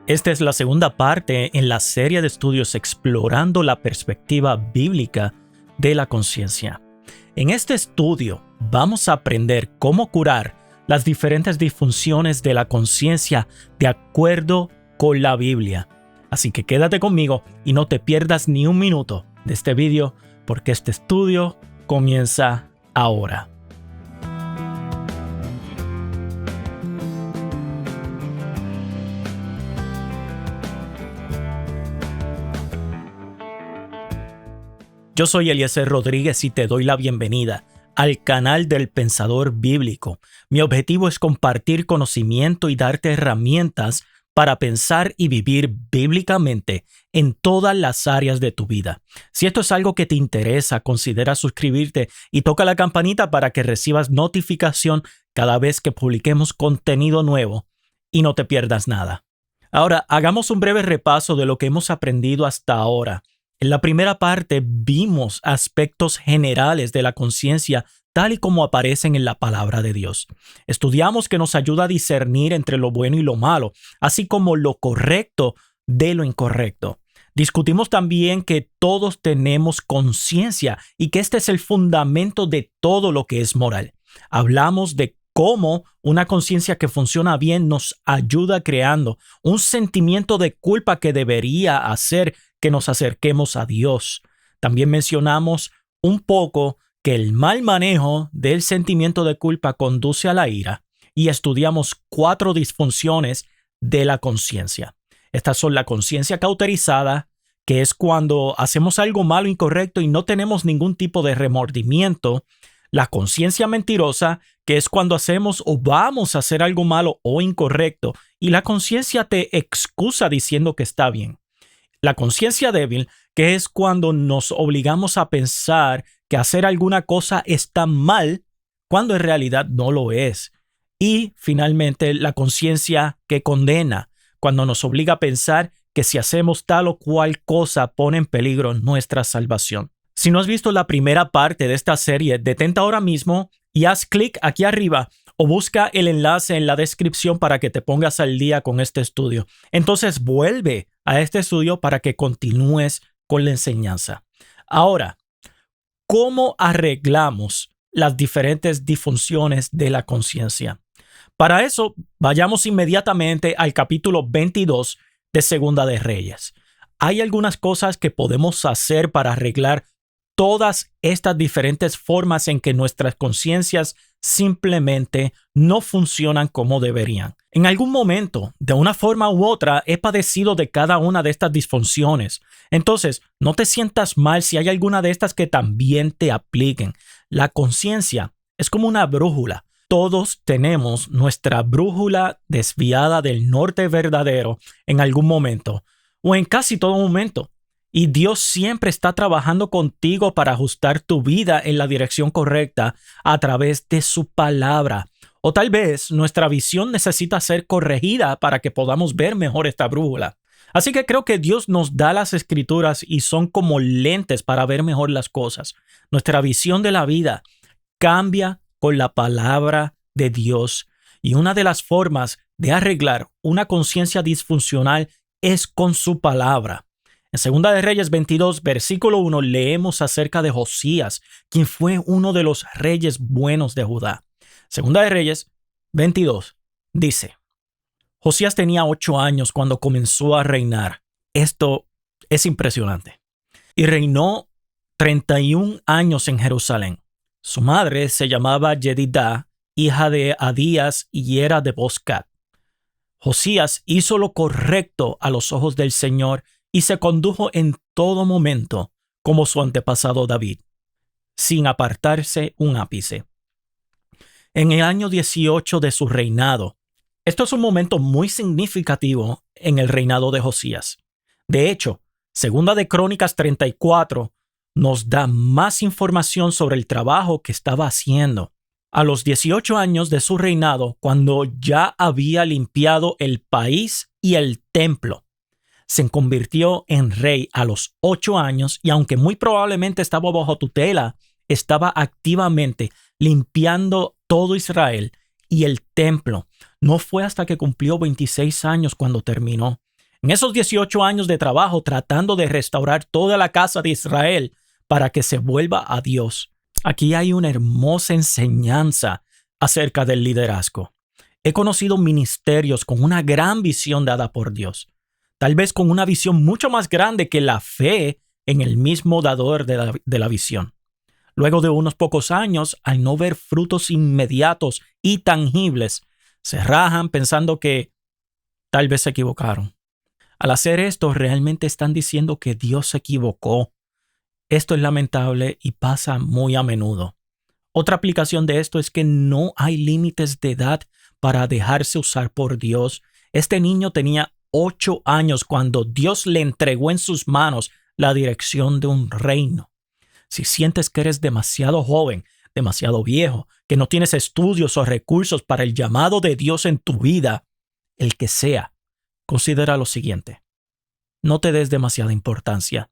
Esta es la segunda parte en la serie de estudios explorando la perspectiva bíblica de la conciencia. En este estudio vamos a aprender cómo curar las diferentes disfunciones de la conciencia de acuerdo con la Biblia. Así que quédate conmigo y no te pierdas ni un minuto de este video porque este estudio comienza ahora. Yo soy Eliezer Rodríguez y te doy la bienvenida al canal del Pensador Bíblico. Mi objetivo es compartir conocimiento y darte herramientas para pensar y vivir bíblicamente en todas las áreas de tu vida. Si esto es algo que te interesa, considera suscribirte y toca la campanita para que recibas notificación cada vez que publiquemos contenido nuevo y no te pierdas nada. Ahora, hagamos un breve repaso de lo que hemos aprendido hasta ahora. En la primera parte vimos aspectos generales de la conciencia tal y como aparecen en la palabra de Dios. Estudiamos que nos ayuda a discernir entre lo bueno y lo malo, así como lo correcto de lo incorrecto. Discutimos también que todos tenemos conciencia y que este es el fundamento de todo lo que es moral. Hablamos de cómo una conciencia que funciona bien nos ayuda creando un sentimiento de culpa que debería hacer que nos acerquemos a Dios. También mencionamos un poco que el mal manejo del sentimiento de culpa conduce a la ira y estudiamos 4 disfunciones de la conciencia. Estas son la conciencia cauterizada, que es cuando hacemos algo malo o incorrecto y no tenemos ningún tipo de remordimiento. La conciencia mentirosa, que es cuando hacemos o vamos a hacer algo malo o incorrecto y la conciencia te excusa diciendo que está bien. La conciencia débil, que es cuando nos obligamos a pensar que hacer alguna cosa está mal cuando en realidad no lo es. Y finalmente la conciencia que condena, cuando nos obliga a pensar que si hacemos tal o cual cosa pone en peligro nuestra salvación. Si no has visto la primera parte de esta serie, detente ahora mismo y haz clic aquí arriba o busca el enlace en la descripción para que te pongas al día con este estudio. Entonces vuelve a este estudio para que continúes con la enseñanza. Ahora, ¿cómo arreglamos las diferentes disfunciones de la conciencia? Para eso, vayamos inmediatamente al capítulo 22 de Segunda de Reyes. Hay algunas cosas que podemos hacer para arreglar todas estas diferentes formas en que nuestras conciencias simplemente no funcionan como deberían. En algún momento, de una forma u otra, he padecido de cada una de estas disfunciones. Entonces, no te sientas mal si hay alguna de estas que también te apliquen. La conciencia es como una brújula. Todos tenemos nuestra brújula desviada del norte verdadero en algún momento o en casi todo momento. Y Dios siempre está trabajando contigo para ajustar tu vida en la dirección correcta a través de su palabra. O tal vez nuestra visión necesita ser corregida para que podamos ver mejor esta brújula. Así que creo que Dios nos da las escrituras y son como lentes para ver mejor las cosas. Nuestra visión de la vida cambia con la palabra de Dios. Y una de las formas de arreglar una conciencia disfuncional es con su palabra. En Segunda de Reyes 22, versículo 1, leemos acerca de Josías, quien fue uno de los reyes buenos de Judá. Segunda de Reyes 22 dice: Josías tenía 8 años cuando comenzó a reinar. Esto es impresionante. Y reinó 31 años en Jerusalén. Su madre se llamaba Yedidá, hija de Adías y era de Boscat. Josías hizo lo correcto a los ojos del Señor y se condujo en todo momento como su antepasado David, sin apartarse un ápice. En el año 18 de su reinado, esto es un momento muy significativo en el reinado de Josías. De hecho, Segunda de Crónicas 34 nos da más información sobre el trabajo que estaba haciendo. A los 18 años de su reinado, cuando ya había limpiado el país y el templo, se convirtió en rey a los 8 años y aunque muy probablemente estaba bajo tutela, estaba activamente limpiando todo Israel y el templo. No fue hasta que cumplió 26 años cuando terminó. En esos 18 años de trabajo tratando de restaurar toda la casa de Israel para que se vuelva a Dios, aquí hay una hermosa enseñanza acerca del liderazgo. He conocido ministerios con una gran visión dada por Dios, tal vez con una visión mucho más grande que la fe en el mismo dador de la visión. Luego de unos pocos años, al no ver frutos inmediatos y tangibles, se rajan pensando que tal vez se equivocaron. Al hacer esto, realmente están diciendo que Dios se equivocó. Esto es lamentable y pasa muy a menudo. Otra aplicación de esto es que no hay límites de edad para dejarse usar por Dios. Este niño tenía 8 años cuando Dios le entregó en sus manos la dirección de un reino. Si sientes que eres demasiado joven, demasiado viejo, que no tienes estudios o recursos para el llamado de Dios en tu vida, el que sea, considera lo siguiente. No te des demasiada importancia.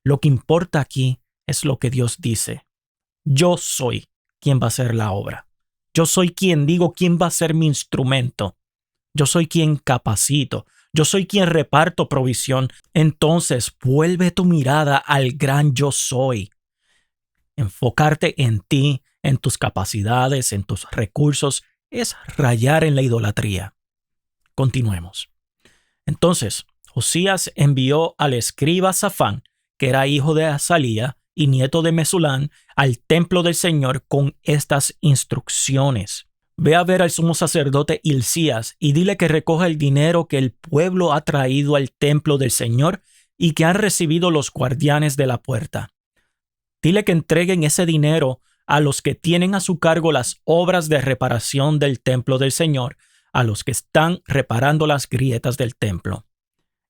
Lo que importa aquí es lo que Dios dice. Yo soy quien va a hacer la obra. Yo soy quien digo quién va a ser mi instrumento. Yo soy quien capacito. Yo soy quien reparto provisión. Entonces, vuelve tu mirada al gran yo soy. Enfocarte en ti, en tus capacidades, en tus recursos, es rayar en la idolatría. Continuemos. Entonces, Josías envió al escriba Safán, que era hijo de Azalía y nieto de Mesulán, al templo del Señor con estas instrucciones. Ve a ver al sumo sacerdote Hilcías y dile que recoja el dinero que el pueblo ha traído al templo del Señor y que han recibido los guardianes de la puerta. Dile que entreguen ese dinero a los que tienen a su cargo las obras de reparación del templo del Señor, a los que están reparando las grietas del templo.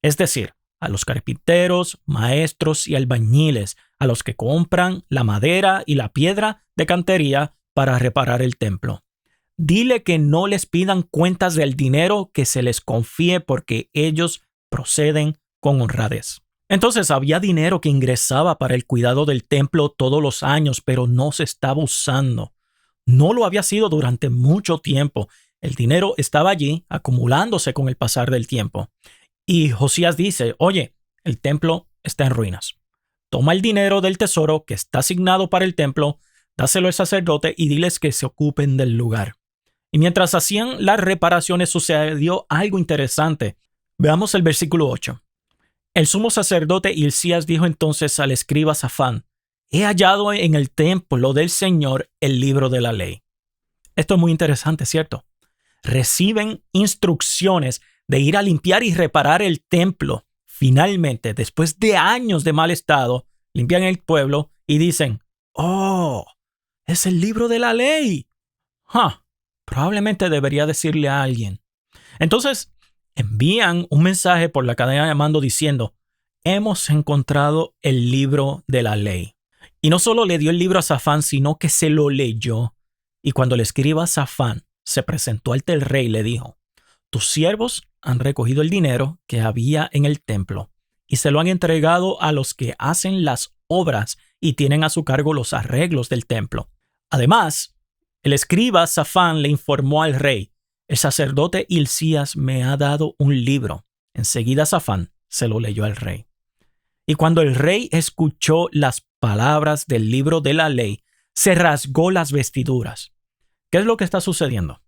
Es decir, a los carpinteros, maestros y albañiles, a los que compran la madera y la piedra de cantería para reparar el templo. Dile que no les pidan cuentas del dinero que se les confíe porque ellos proceden con honradez. Entonces había dinero que ingresaba para el cuidado del templo todos los años, pero no se estaba usando. No lo había sido durante mucho tiempo. El dinero estaba allí, acumulándose con el pasar del tiempo. Y Josías dice, oye, el templo está en ruinas. Toma el dinero del tesoro que está asignado para el templo, dáselo al sacerdote y diles que se ocupen del lugar. Y mientras hacían las reparaciones sucedió algo interesante. Veamos el versículo 8. El sumo sacerdote Hilcías dijo entonces al escriba Safán, he hallado en el templo del Señor el libro de la ley. Esto es muy interesante, ¿cierto? Reciben instrucciones de ir a limpiar y reparar el templo. Finalmente, después de años de mal estado, limpian el pueblo y dicen, ¡oh! Es el libro de la ley. Probablemente debería decirle a alguien. Entonces, envían un mensaje por la cadena de mando diciendo, hemos encontrado el libro de la ley. Y no solo le dio el libro a Safán, sino que se lo leyó. Y cuando el escriba Safán se presentó ante el rey, le dijo, tus siervos han recogido el dinero que había en el templo y se lo han entregado a los que hacen las obras y tienen a su cargo los arreglos del templo. Además, el escriba Safán le informó al rey, el sacerdote Hilcías me ha dado un libro. Enseguida Safán se lo leyó al rey. Y cuando el rey escuchó las palabras del libro de la ley, se rasgó las vestiduras. ¿Qué es lo que está sucediendo?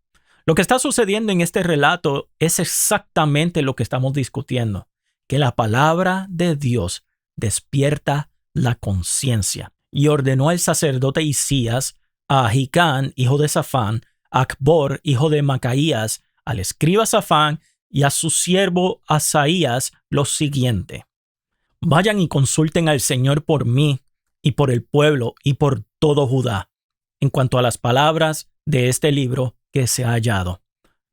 Lo que está sucediendo en este relato es exactamente lo que estamos discutiendo, que la palabra de Dios despierta la conciencia. Y ordenó al sacerdote Hilcías, a Ahicam, hijo de Safán, a Acbor, hijo de Macaías, al escriba Safán y a su siervo Asaías lo siguiente. Vayan y consulten al Señor por mí y por el pueblo y por todo Judá, en cuanto a las palabras de este libro que se ha hallado.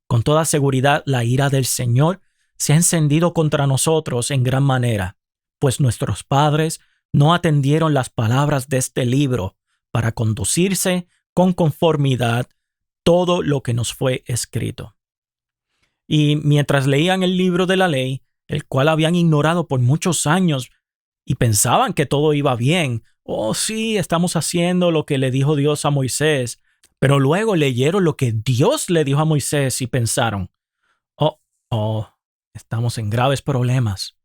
Con toda seguridad, la ira del Señor se ha encendido contra nosotros en gran manera, pues nuestros padres no atendieron las palabras de este libro para conducirse con conformidad todo lo que nos fue escrito. Y mientras leían el libro de la ley, el cual habían ignorado por muchos años y pensaban que todo iba bien, sí, estamos haciendo lo que le dijo Dios a Moisés, pero luego leyeron lo que Dios le dijo a Moisés y pensaron, estamos en graves problemas.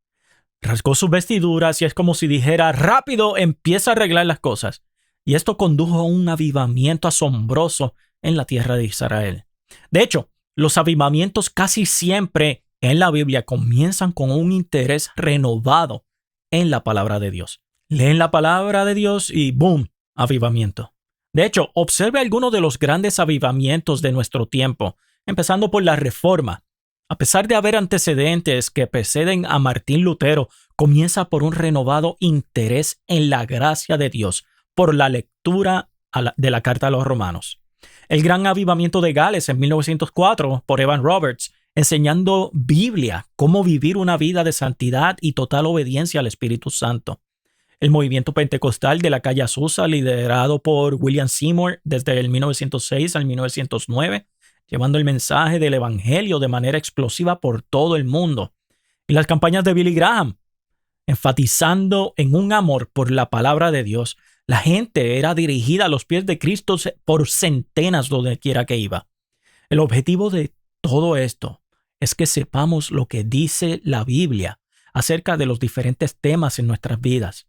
Rasgó sus vestiduras y es como si dijera, rápido, empieza a arreglar las cosas. Y esto condujo a un avivamiento asombroso en la tierra de Israel. De hecho, los avivamientos casi siempre en la Biblia comienzan con un interés renovado en la palabra de Dios. Leen la palabra de Dios y ¡boom! Avivamiento. De hecho, observe algunos de los grandes avivamientos de nuestro tiempo, empezando por la Reforma. A pesar de haber antecedentes que preceden a Martín Lutero, comienza por un renovado interés en la gracia de Dios, por la lectura de la Carta a los Romanos. El gran avivamiento de Gales en 1904 por Evan Roberts, enseñando Biblia, cómo vivir una vida de santidad y total obediencia al Espíritu Santo. El movimiento pentecostal de la calle Azusa, liderado por William Seymour desde el 1906 al 1909, llevando el mensaje del Evangelio de manera explosiva por todo el mundo. Y las campañas de Billy Graham, enfatizando en un amor por la palabra de Dios. La gente era dirigida a los pies de Cristo por centenas donde quiera que iba. El objetivo de todo esto es que sepamos lo que dice la Biblia acerca de los diferentes temas en nuestras vidas.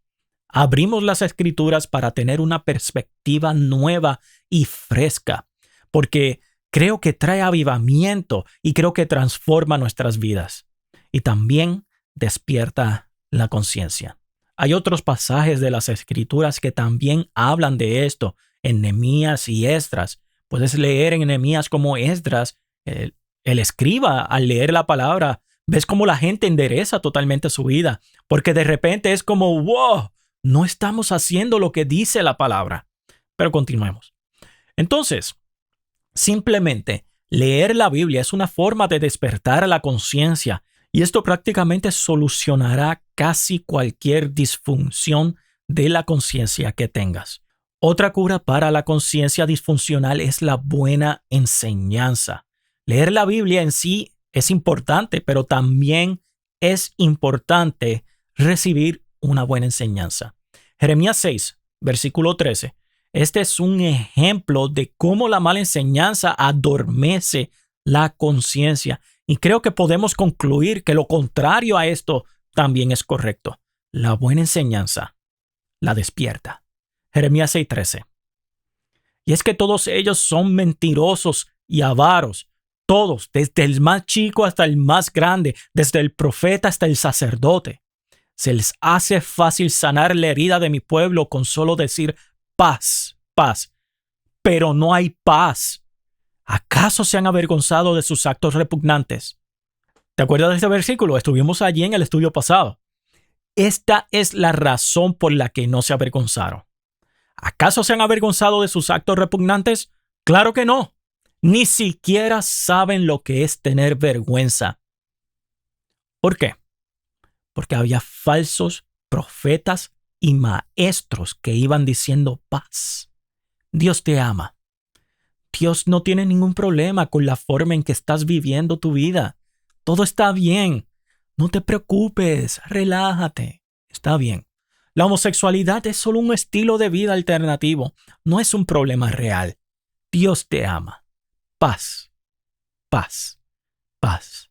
Abrimos las Escrituras para tener una perspectiva nueva y fresca, porque creo que trae avivamiento y creo que transforma nuestras vidas. Y también despierta la conciencia. Hay otros pasajes de las Escrituras que también hablan de esto, en Nehemías y Esdras. Puedes leer en Nehemías como Esdras, el escriba, al leer la palabra, ves cómo la gente endereza totalmente su vida, porque de repente es como, wow, no estamos haciendo lo que dice la palabra. Pero continuemos. Entonces, simplemente leer la Biblia es una forma de despertar a la conciencia. Y esto prácticamente solucionará casi cualquier disfunción de la conciencia que tengas. Otra cura para la conciencia disfuncional es la buena enseñanza. Leer la Biblia en sí es importante, pero también es importante recibir una buena enseñanza. Jeremías 6, versículo 13. Este es un ejemplo de cómo la mala enseñanza adormece la conciencia. Y creo que podemos concluir que lo contrario a esto también es correcto. La buena enseñanza la despierta. Jeremías 6:13. Y es que todos ellos son mentirosos y avaros. Todos, desde el más chico hasta el más grande, desde el profeta hasta el sacerdote. Se les hace fácil sanar la herida de mi pueblo con solo decir paz, paz. Pero no hay paz. ¿Acaso se han avergonzado de sus actos repugnantes? ¿Te acuerdas de este versículo? Estuvimos allí en el estudio pasado. Esta es la razón por la que no se avergonzaron. ¿Acaso se han avergonzado de sus actos repugnantes? Claro que no. Ni siquiera saben lo que es tener vergüenza. ¿Por qué? Porque había falsos profetas y maestros que iban diciendo paz. Dios te ama. Dios no tiene ningún problema con la forma en que estás viviendo tu vida. Todo está bien. No te preocupes. Relájate. Está bien. La homosexualidad es solo un estilo de vida alternativo. No es un problema real. Dios te ama. Paz. Paz. Paz.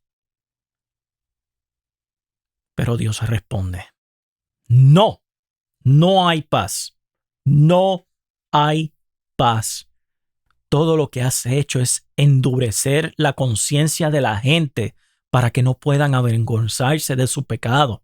Pero Dios responde. No. No hay paz. No hay paz. Todo lo que has hecho es endurecer la conciencia de la gente para que no puedan avergonzarse de su pecado.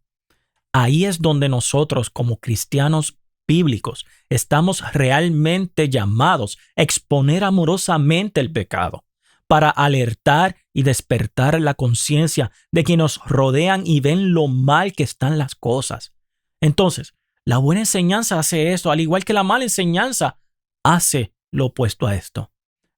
Ahí es donde nosotros, como cristianos bíblicos, estamos realmente llamados a exponer amorosamente el pecado, para alertar y despertar la conciencia de quienes nos rodean y ven lo mal que están las cosas. Entonces, la buena enseñanza hace esto, al igual que la mala enseñanza hace lo opuesto a esto.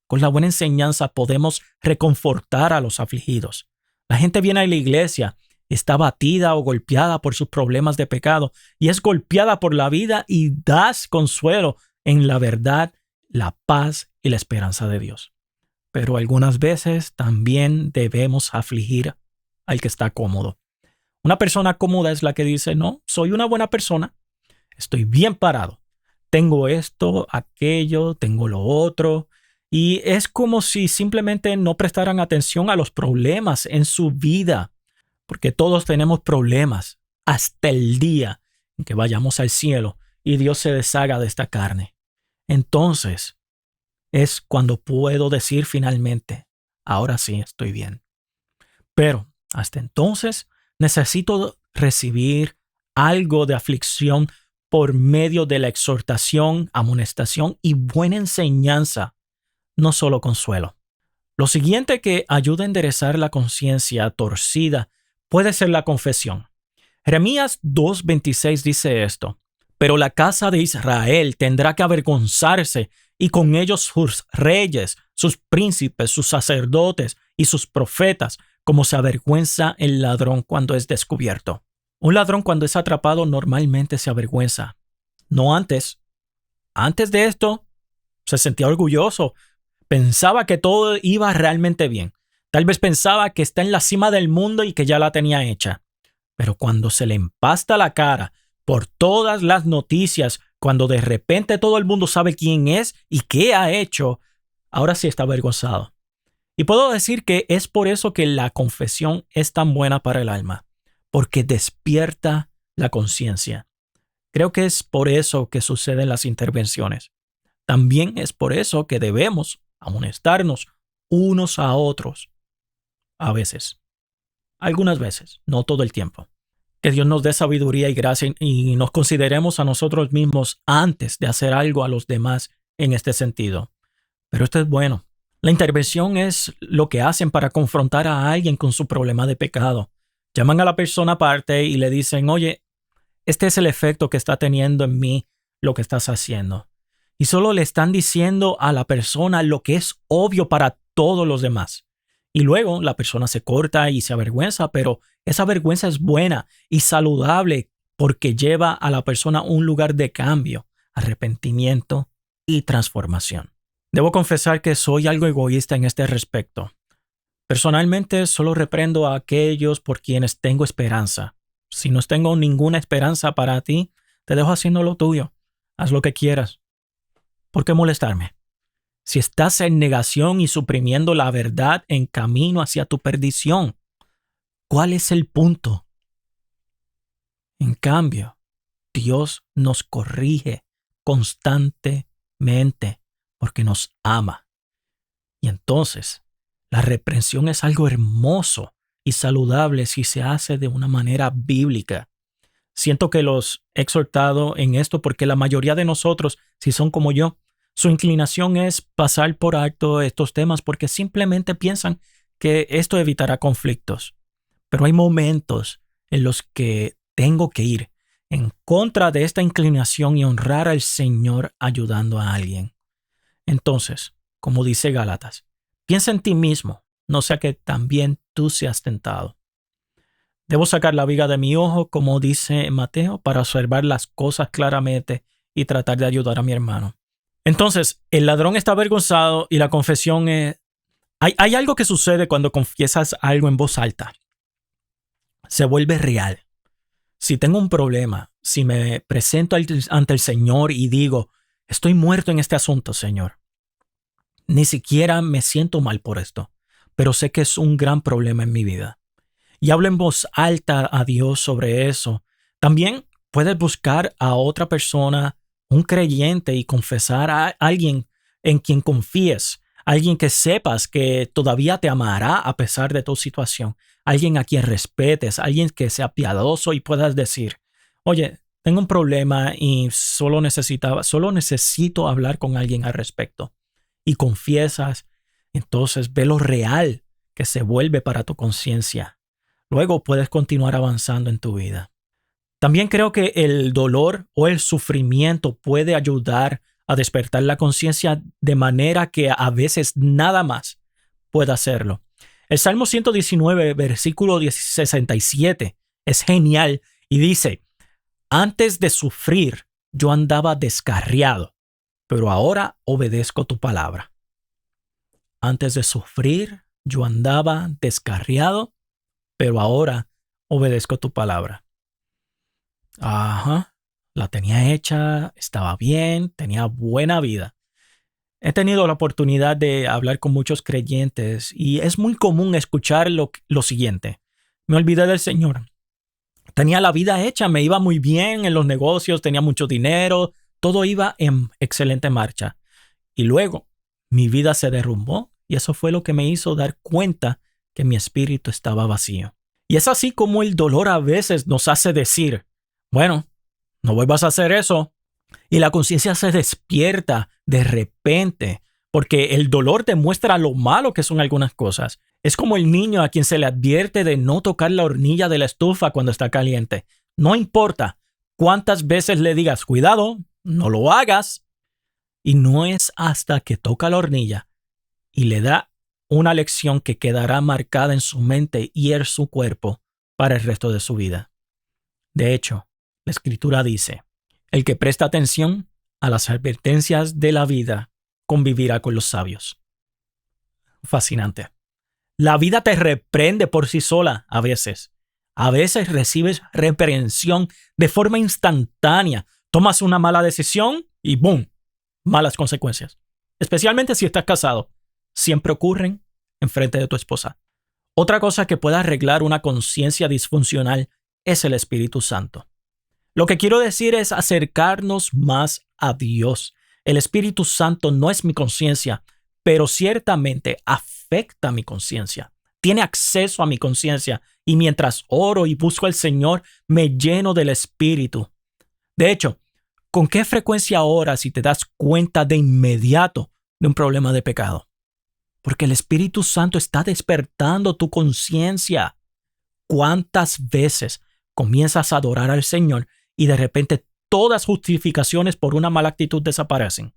Con la buena enseñanza podemos reconfortar a los afligidos. La gente viene a la iglesia, está abatida o golpeada por sus problemas de pecado y es golpeada por la vida y das consuelo en la verdad, la paz y la esperanza de Dios. Pero algunas veces también debemos afligir al que está cómodo. Una persona cómoda es la que dice, no, soy una buena persona, estoy bien parado, tengo esto, aquello, tengo lo otro. Y es como si simplemente no prestaran atención a los problemas en su vida. porque todos tenemos problemas hasta el día en que vayamos al cielo y Dios se deshaga de esta carne. Entonces es cuando puedo decir finalmente, ahora sí estoy bien. Pero hasta entonces necesito recibir algo de aflicción por medio de la exhortación, amonestación y buena enseñanza, no solo consuelo. Lo siguiente que ayuda a enderezar la conciencia torcida puede ser la confesión. Jeremías 2:26 dice esto: pero la casa de Israel tendrá que avergonzarse, y con ellos sus reyes, sus príncipes, sus sacerdotes y sus profetas, como se avergüenza el ladrón cuando es descubierto. Un ladrón cuando es atrapado normalmente se avergüenza. No antes. Antes de esto, se sentía orgulloso. Pensaba que todo iba realmente bien. Tal vez pensaba que está en la cima del mundo y que ya la tenía hecha. Pero cuando se le empasta la cara por todas las noticias, cuando de repente todo el mundo sabe quién es y qué ha hecho, ahora sí está avergonzado. Y puedo decir que es por eso que la confesión es tan buena para el alma, porque despierta la conciencia. Creo que es por eso que suceden las intervenciones. También es por eso que debemos amonestarnos unos a otros. A veces. Algunas veces, no todo el tiempo. Que Dios nos dé sabiduría y gracia y nos consideremos a nosotros mismos antes de hacer algo a los demás en este sentido. Pero esto es bueno. La intervención es lo que hacen para confrontar a alguien con su problema de pecado. Llaman a la persona aparte y le dicen, oye, este es el efecto que está teniendo en mí lo que estás haciendo. Y solo le están diciendo a la persona lo que es obvio para todos los demás. Y luego la persona se corta y se avergüenza, pero esa vergüenza es buena y saludable porque lleva a la persona a un lugar de cambio, arrepentimiento y transformación. Debo confesar que soy algo egoísta en este respecto. Personalmente solo reprendo a aquellos por quienes tengo esperanza. Si no tengo ninguna esperanza para ti, te dejo haciendo lo tuyo. Haz lo que quieras. ¿Por qué molestarme? Si estás en negación y suprimiendo la verdad en camino hacia tu perdición, ¿cuál es el punto? En cambio, Dios nos corrige constantemente porque nos ama. Y entonces, la reprensión es algo hermoso y saludable si se hace de una manera bíblica. Siento que los he exhortado en esto porque la mayoría de nosotros, si son como yo, su inclinación es pasar por alto estos temas porque simplemente piensan que esto evitará conflictos. Pero hay momentos en los que tengo que ir en contra de esta inclinación y honrar al Señor ayudando a alguien. Entonces, como dice Gálatas, piensa en ti mismo, no sea que también tú seas tentado. Debo sacar la viga de mi ojo, como dice Mateo, para observar las cosas claramente y tratar de ayudar a mi hermano. Entonces, el ladrón está avergonzado y la confesión es... Hay algo que sucede cuando confiesas algo en voz alta. Se vuelve real. Si tengo un problema, si me presento ante el Señor y digo, estoy muerto en este asunto, Señor. Ni siquiera me siento mal por esto, pero sé que es un gran problema en mi vida. Y hablo en voz alta a Dios sobre eso. También puedes buscar a otra persona, un creyente, y confesar a alguien en quien confíes, alguien que sepas que todavía te amará a pesar de tu situación, alguien a quien respetes, alguien que sea piadoso y puedas decir, oye, tengo un problema y solo necesito hablar con alguien al respecto. Y confiesas, entonces ve lo real que se vuelve para tu conciencia. Luego puedes continuar avanzando en tu vida. También creo que el dolor o el sufrimiento puede ayudar a despertar la conciencia de manera que a veces nada más pueda hacerlo. El Salmo 119, versículo 67, es genial y dice, antes de sufrir yo andaba descarriado, pero ahora obedezco tu palabra. Antes de sufrir yo andaba descarriado, pero ahora obedezco tu palabra. Ajá, la tenía hecha, estaba bien, tenía buena vida. He tenido la oportunidad de hablar con muchos creyentes y es muy común escuchar lo siguiente. me olvidé del Señor. Tenía la vida hecha, me iba muy bien en los negocios, tenía mucho dinero, todo iba en excelente marcha. Y luego mi vida se derrumbó y eso fue lo que me hizo dar cuenta que mi espíritu estaba vacío. Y es así como el dolor a veces nos hace decir, bueno, no vuelvas a hacer eso. Y la conciencia se despierta de repente, porque el dolor demuestra lo malo que son algunas cosas. Es como el niño a quien se le advierte de no tocar la hornilla de la estufa cuando está caliente. No importa cuántas veces le digas, cuidado, no lo hagas. Y no es hasta que toca la hornilla y le da una lección que quedará marcada en su mente y en su cuerpo para el resto de su vida. De hecho, la Escritura dice, el que presta atención a las advertencias de la vida convivirá con los sabios. Fascinante. La vida te reprende por sí sola a veces. A veces recibes reprensión de forma instantánea. Tomas una mala decisión y ¡boom! Malas consecuencias. Especialmente si estás casado. Siempre ocurren enfrente de tu esposa. Otra cosa que puede arreglar una conciencia disfuncional es el Espíritu Santo. Lo que quiero decir es acercarnos más a Dios. El Espíritu Santo no es mi conciencia, pero ciertamente afecta mi conciencia. Tiene acceso a mi conciencia y mientras oro y busco al Señor, me lleno del Espíritu. De hecho, ¿con qué frecuencia oras y te das cuenta de inmediato de un problema de pecado? Porque el Espíritu Santo está despertando tu conciencia. ¿Cuántas veces comienzas a adorar al Señor y de repente todas justificaciones por una mala actitud desaparecen?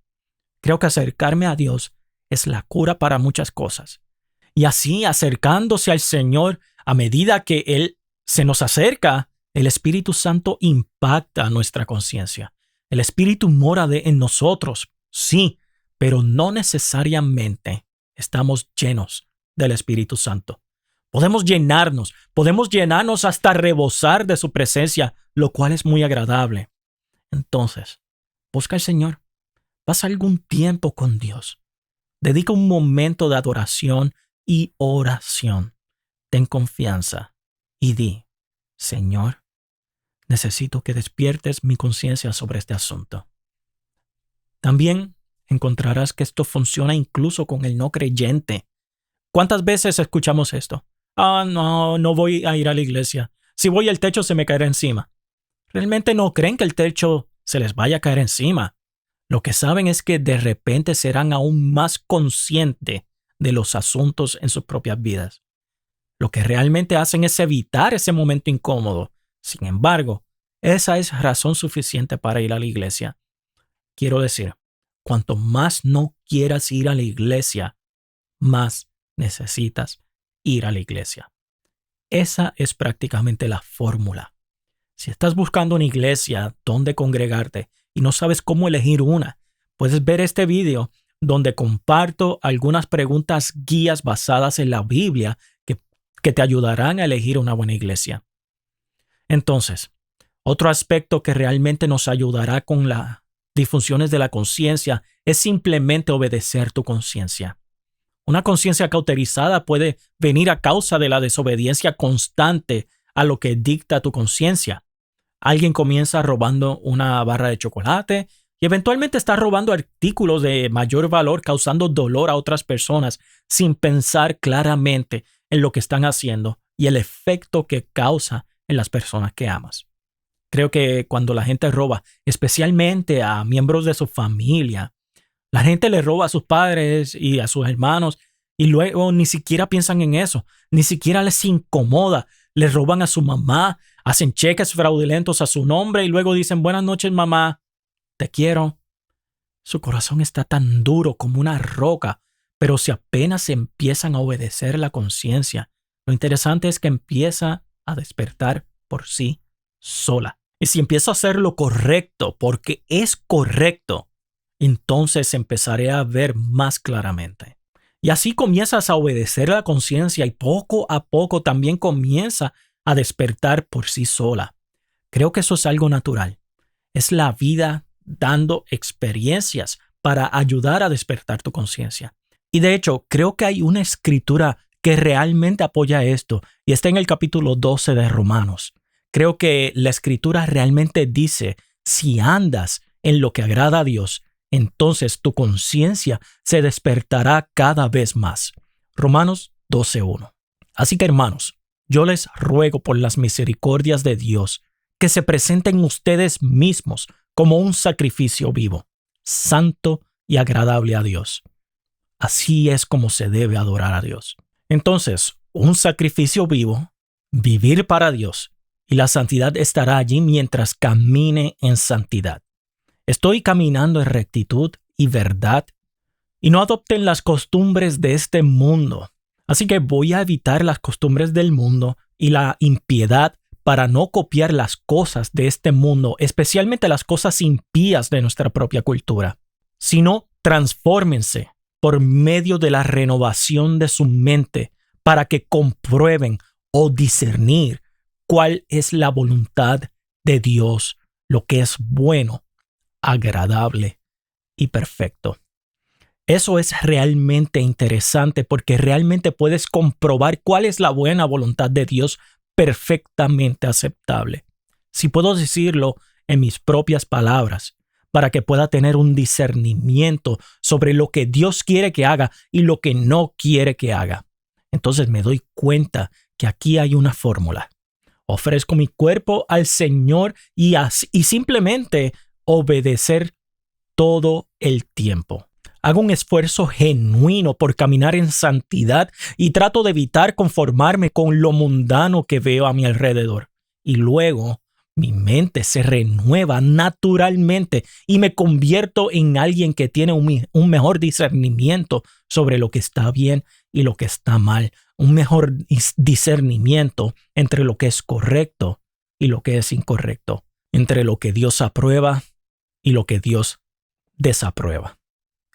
Creo que acercarme a Dios es la cura para muchas cosas. Y así, acercándose al Señor, a medida que Él se nos acerca, el Espíritu Santo impacta nuestra conciencia. El Espíritu mora en nosotros, sí, pero no necesariamente estamos llenos del Espíritu Santo. Podemos llenarnos hasta rebosar de su presencia, lo cual es muy agradable. Entonces, busca al Señor. Pasa algún tiempo con Dios. Dedica un momento de adoración y oración. Ten confianza y di, Señor, necesito que despiertes mi conciencia sobre este asunto. También encontrarás que esto funciona incluso con el no creyente. ¿Cuántas veces escuchamos esto? No voy a ir a la iglesia. Si voy el techo se me caerá encima. Realmente no creen que el techo se les vaya a caer encima. Lo que saben es que de repente serán aún más conscientes de los asuntos en sus propias vidas. Lo que realmente hacen es evitar ese momento incómodo. Sin embargo, esa es razón suficiente para ir a la iglesia. Quiero decir, cuanto más no quieras ir a la iglesia, más necesitas ir a la iglesia. Esa es prácticamente la fórmula. Si estás buscando una iglesia donde congregarte y no sabes cómo elegir una, puedes ver este video donde comparto algunas preguntas guías basadas en la Biblia que te ayudarán a elegir una buena iglesia. Entonces, otro aspecto que realmente nos ayudará con las disfunciones de la conciencia es simplemente obedecer tu conciencia. Una conciencia cauterizada puede venir a causa de la desobediencia constante a lo que dicta tu conciencia. Alguien comienza robando una barra de chocolate y eventualmente está robando artículos de mayor valor, causando dolor a otras personas sin pensar claramente en lo que están haciendo y el efecto que causa en las personas que amas. Creo que cuando la gente roba, especialmente a miembros de su familia, la gente le roba a sus padres y a sus hermanos y luego ni siquiera piensan en eso, ni siquiera les incomoda. Les roban a su mamá, hacen cheques fraudulentos a su nombre y luego dicen buenas noches mamá, te quiero. Su corazón está tan duro como una roca, pero si apenas empiezan a obedecer la conciencia, lo interesante es que empieza a despertar por sí sola. Y si empiezo a hacer lo correcto porque es correcto, entonces empezaré a ver más claramente. Y así comienzas a obedecer la conciencia y poco a poco también comienza a despertar por sí sola. Creo que eso es algo natural. Es la vida dando experiencias para ayudar a despertar tu conciencia. Y de hecho, creo que hay una escritura que realmente apoya esto y está en el capítulo 12 de Romanos. Creo que la Escritura realmente dice, si andas en lo que agrada a Dios, entonces tu conciencia se despertará cada vez más. Romanos 12:1. Así que, hermanos, yo les ruego por las misericordias de Dios que se presenten ustedes mismos como un sacrificio vivo, santo y agradable a Dios. Así es como se debe adorar a Dios. Entonces, un sacrificio vivo, vivir para Dios, y la santidad estará allí mientras camine en santidad. Estoy caminando en rectitud y verdad, y no adopten las costumbres de este mundo. Así que voy a evitar las costumbres del mundo y la impiedad para no copiar las cosas de este mundo, especialmente las cosas impías de nuestra propia cultura, sino transfórmense por medio de la renovación de su mente para que comprueben o discernir cuál es la voluntad de Dios, lo que es bueno, agradable y perfecto. Eso es realmente interesante porque realmente puedes comprobar cuál es la buena voluntad de Dios perfectamente aceptable. Si puedo decirlo en mis propias palabras, para que pueda tener un discernimiento sobre lo que Dios quiere que haga y lo que no quiere que haga. Entonces me doy cuenta que aquí hay una fórmula. Ofrezco mi cuerpo al Señor y simplemente obedecer todo el tiempo. Hago un esfuerzo genuino por caminar en santidad y trato de evitar conformarme con lo mundano que veo a mi alrededor. Y luego mi mente se renueva naturalmente y me convierto en alguien que tiene un mejor discernimiento sobre lo que está bien y lo que está mal. Un mejor discernimiento entre lo que es correcto y lo que es incorrecto. Entre lo que Dios aprueba y lo que Dios desaprueba.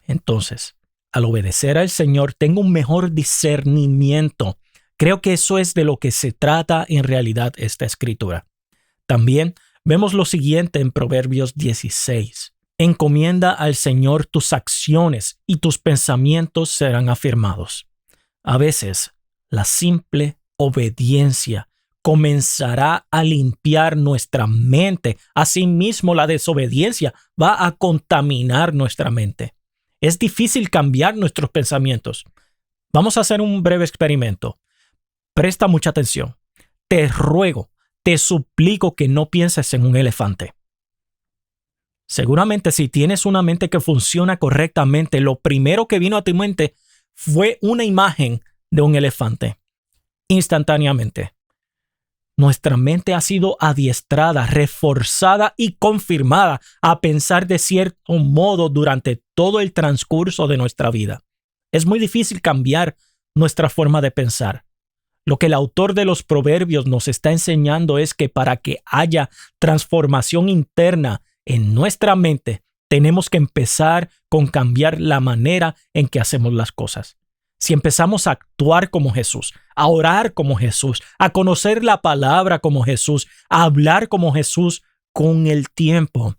Entonces, al obedecer al Señor, tengo un mejor discernimiento. Creo que eso es de lo que se trata en realidad esta escritura. También vemos lo siguiente en Proverbios 16. Encomienda al Señor tus acciones y tus pensamientos serán afirmados. A veces, la simple obediencia comenzará a limpiar nuestra mente. Asimismo, la desobediencia va a contaminar nuestra mente. Es difícil cambiar nuestros pensamientos. Vamos a hacer un breve experimento. Presta mucha atención. Te ruego, te suplico que no pienses en un elefante. Seguramente si tienes una mente que funciona correctamente, lo primero que vino a tu mente fue una imagen de un elefante. Instantáneamente. Nuestra mente ha sido adiestrada, reforzada y confirmada a pensar de cierto modo durante todo el transcurso de nuestra vida. Es muy difícil cambiar nuestra forma de pensar. Lo que el autor de los Proverbios nos está enseñando es que para que haya transformación interna en nuestra mente, tenemos que empezar con cambiar la manera en que hacemos las cosas. Si empezamos a actuar como Jesús, a orar como Jesús, a conocer la palabra como Jesús, a hablar como Jesús, con el tiempo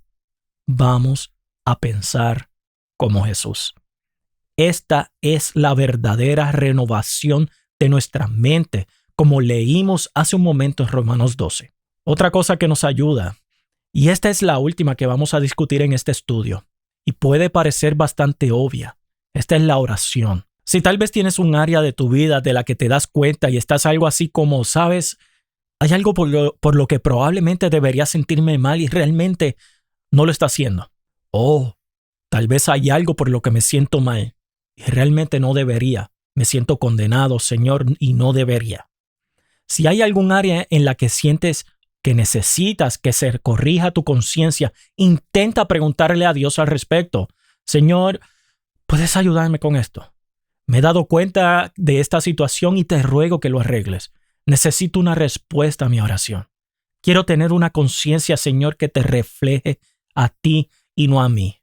vamos a pensar como Jesús. Esta es la verdadera renovación de nuestra mente, como leímos hace un momento en Romanos 12. Otra cosa que nos ayuda, y esta es la última que vamos a discutir en este estudio, y puede parecer bastante obvia, esta es la oración. Si tal vez tienes un área de tu vida de la que te das cuenta y estás algo así como, sabes, hay algo por lo que probablemente debería sentirme mal y realmente no lo está haciendo. O tal vez hay algo por lo que me siento mal y realmente no debería. Me siento condenado, Señor, y no debería. Si hay algún área en la que sientes que necesitas que se corrija tu conciencia, intenta preguntarle a Dios al respecto. Señor, ¿puedes ayudarme con esto? Me he dado cuenta de esta situación y te ruego que lo arregles. Necesito una respuesta a mi oración. Quiero tener una conciencia, Señor, que te refleje a ti y no a mí.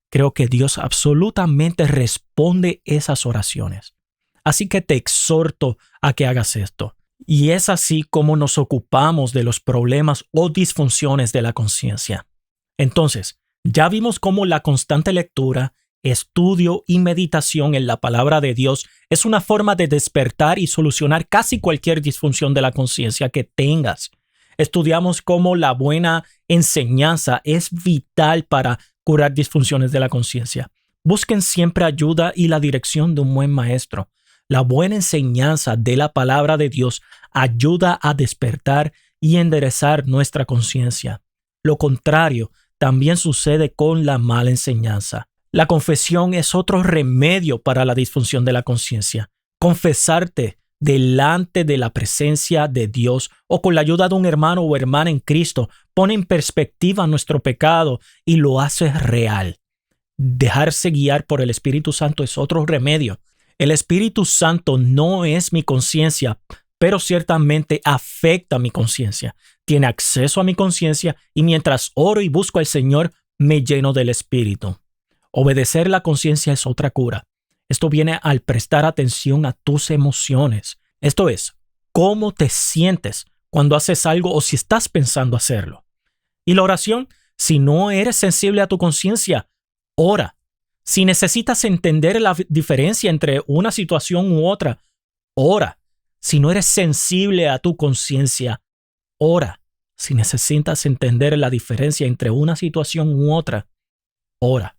Creo que Dios absolutamente responde esas oraciones. Así que te exhorto a que hagas esto. Y es así como nos ocupamos de los problemas o disfunciones de la conciencia. Entonces, ya vimos cómo la constante lectura, estudio y meditación en la palabra de Dios es una forma de despertar y solucionar casi cualquier disfunción de la conciencia que tengas. Estudiamos cómo la buena enseñanza es vital para curar disfunciones de la conciencia. Busquen siempre ayuda y la dirección de un buen maestro. La buena enseñanza de la palabra de Dios ayuda a despertar y enderezar nuestra conciencia. Lo contrario también sucede con la mala enseñanza. La confesión es otro remedio para la disfunción de la conciencia. Confesarte delante de la presencia de Dios o con la ayuda de un hermano o hermana en Cristo pone en perspectiva nuestro pecado y lo hace real. Dejarse guiar por el Espíritu Santo es otro remedio. El Espíritu Santo no es mi conciencia, pero ciertamente afecta mi conciencia. Tiene acceso a mi conciencia y mientras oro y busco al Señor, me lleno del Espíritu. Obedecer la conciencia es otra cura. Esto viene al prestar atención a tus emociones. Esto es, cómo te sientes cuando haces algo o si estás pensando hacerlo. Y la oración, si no eres sensible a tu conciencia, ora. Si necesitas entender la diferencia entre una situación u otra, ora. Si no eres sensible a tu conciencia, ora. Si necesitas entender la diferencia entre una situación u otra, ora.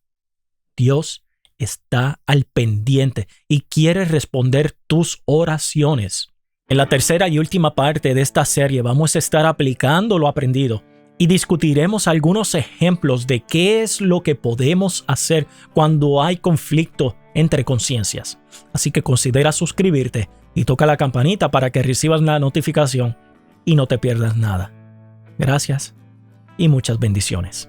Dios está al pendiente y quiere responder tus oraciones. En la tercera y última parte de esta serie vamos a estar aplicando lo aprendido y discutiremos algunos ejemplos de qué es lo que podemos hacer cuando hay conflicto entre conciencias. Así que considera suscribirte y toca la campanita para que recibas la notificación y no te pierdas nada. Gracias y muchas bendiciones.